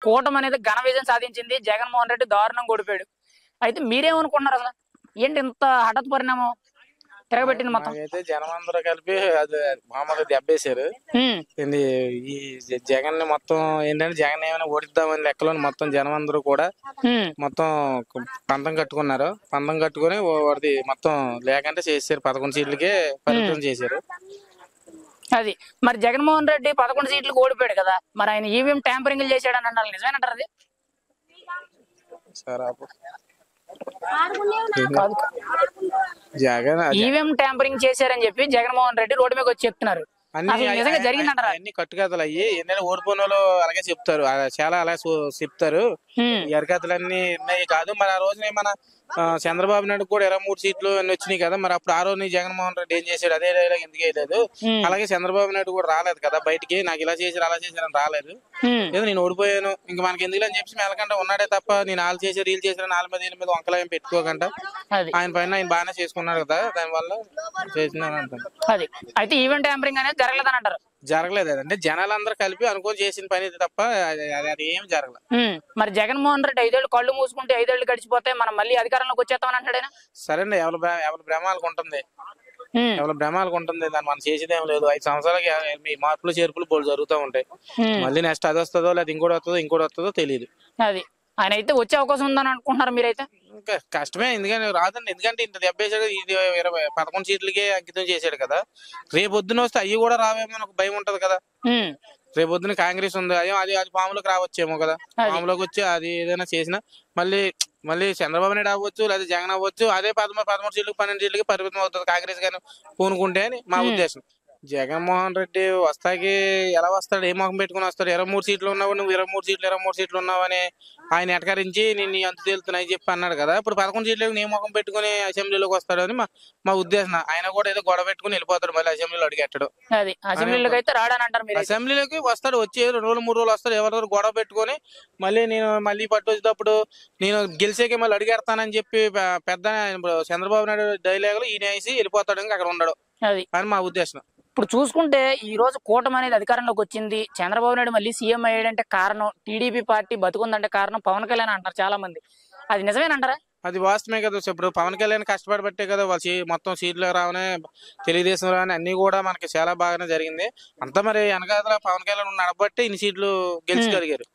కూటమి అనేది ఘన విజయం సాధించింది. జగన్మోహన్ రెడ్డి దారుణంగా ఓడిపోయాడు. అయితే మీరేమనుకున్నారు అసలు? ఏంటి ఇంత హఠాత్ పరిణామం తిరగబెట్టింది మొత్తం? అయితే జనం అందరూ కలిపి అది మామూలుగా దెబ్బేశారు. ఈ జగన్ ని మొత్తం ఏంటంటే జగన్ ఏమైనా ఓడిద్దామని లెక్కలో మొత్తం జనం అందరూ కూడా మొత్తం పంతం కట్టుకున్నారు. పంతం కట్టుకుని వాడిది మొత్తం లేకంటే చేశారు. 11 సీట్లకే పరిమితం చేశారు. అది మరి జగన్మోహన్ రెడ్డి 11 సీట్లకు ఓడిపోయాడు కదా, మరి ఆయన ఈవీఎం ట్యాంపరింగ్ చేశాడని అన్నారు, నిజమేనంటారు అది? జగన్ ఈవీఎం ట్యాంపరింగ్ చేశారని చెప్పి జగన్మోహన్ రెడ్డి రోడ్డు మీద వచ్చి చెప్తున్నారు. నిజంగా జరిగిందంటారా? అన్ని కట్టుకథలు అయ్యి ఏంటంటే ఓడిపోయిన వాళ్ళు అలాగే చెప్తారు, చాలా అలా చెప్తారు. ఈ అరికథలన్నీ ఉన్నాయి కాదు. మరి ఆ రోజునే మన చంద్రబాబు నాయుడు కూడా 23 సీట్లు అన్ని వచ్చినాయి కదా. మరి అప్పుడు ఆ రోజు జగన్మోహన్ రెడ్డి ఏం చేశాడు? అదే డైలాగ్ ఎందుకు వేయలేదు? అలాగే చంద్రబాబు నాయుడు కూడా రాలేదు కదా బయటికి, నాకు ఇలా చేశారు అలా చేశారని రాలేదు. ఏదో నేను ఓడిపోయాను ఇంక మనకి ఎందుకు అని చెప్పి మెలకంటే ఉన్నాడే తప్ప, నేను వాళ్ళు చేశారు వీళ్ళు చేశారు వాళ్ళ మీద వీళ్ళ మీద వంకలేం పెట్టుకోకుండా ఆయన పైన ఆయన బాగానే చేసుకున్నాడు కదా, దాని వల్ల చేసిందని అంటాను. అది అయితే ఈవెంట్ ట్యాంపరింగ్ అనేది జరగలేదని అంటారు? జరగలేదు. అంటే జనాలందరూ కలిపి అనుకోని చేసిన పని తప్ప అది ఏం జరగలేదు. మరి జగన్మోహన్ రెడ్డి 5 ఏళ్ళు కళ్ళు మూసుకుంటే 5 ఏళ్ళు గడిచిపోతే మనం మళ్ళీ అధికారంలోకి వచ్చేస్తామని అంటాడైనా? సరేండి, ఎవరి భ్రమాలకు ఉంటుంది, దాన్ని మనం చేసేది ఏం లేదు. 5 సంవత్సరాలకి మీ మార్పులు చేర్పులు బోర్డు జరుగుతూ ఉంటాయి. మళ్ళీ నెక్స్ట్ అది వస్తుందో లేదా ఇంకోటి వస్తుందో తెలియదు. అది ఆయన అయితే వచ్చే అవకాశం ఉందని అనుకుంటున్నారు మీరైతే? ఇంకా కష్టమే, ఎందుకంటే రాదండి. ఎందుకంటే ఇంత దెబ్బేసాడు, ఇది 11 సీట్లకే అంకితం చేశాడు కదా. రేపొద్దున వస్తే అవి కూడా రావేమో ఒక భయం ఉంటది కదా. రేపొద్దున కాంగ్రెస్ ఉంది, అయ్యో అది పాములోకి రావచ్చేమో కదా. పాములోకి వచ్చి అది ఏదైనా చేసినా మళ్ళీ చంద్రబాబు నాయుడు అవ్వచ్చు లేదా జగన్ అవ్వచ్చు, అదే 13 సీట్లకు 12 సీట్లకి పరిమితం అవుతుంది కాంగ్రెస్ గాని పూనుకుంటే అని మా ఉద్దేశం. జగన్మోహన్ రెడ్డి వస్తాకి ఎలా వస్తాడు, ఏ మొహం పెట్టుకుని వస్తాడు? 23 సీట్లు ఉన్నావు నువ్వు, 23 సీట్లు ఉన్నావని ఆయన ఎటకరించి నేను అంత తేలుతున్నాయి చెప్పి అన్నాడు కదా. ఇప్పుడు 11 సీట్లకు నీ మొహం పెట్టుకుని అసెంబ్లీలోకి వస్తాడు అని మా ఉద్దేశం. ఆయన కూడా ఏదో గొడవ పెట్టుకుని వెళ్ళిపోతాడు, మళ్ళీ అసెంబ్లీలో అడిగెట్టడు. అసెంబ్లీలోకి వస్తాడు, వచ్చి 2 రోజులు 3 రోజులు వస్తాడు, ఎవరెవరు గొడవ పెట్టుకుని మళ్ళీ పట్టు వచ్చేటప్పుడు నేను గెలిచేకే మళ్ళీ అడిగెడతానని చెప్పి పెద్ద చంద్రబాబు నాయుడు డైలాగులు ఈయన వేసి వెళ్ళిపోతాడు, ఇంకా అక్కడ ఉండడు అని మా ఉద్దేశం. ఇప్పుడు చూసుకుంటే ఈ రోజు కూటమి అనేది అధికారంలోకి వచ్చింది. చంద్రబాబు నాయుడు మళ్ళీ సీఎం అయ్యాడంటే కారణం టీడీపీ పార్టీ బతుకుందంటే కారణం పవన్ కళ్యాణ్ అంటారు చాలా మంది. అది నిజమేనంటారా? అది వాస్తవమే కదా. ఇప్పుడు పవన్ కళ్యాణ్ కష్టపడబట్టే కదా వాళ్ళు మొత్తం సీట్లు రావనే, తెలుగుదేశం రావని అన్ని కూడా మనకి చాలా బాగానే జరిగింది. అంతా మరి వెనకాల పవన్ కళ్యాణ్ నడబట్టే ఇన్ని సీట్లు గెలిచగలిగారు.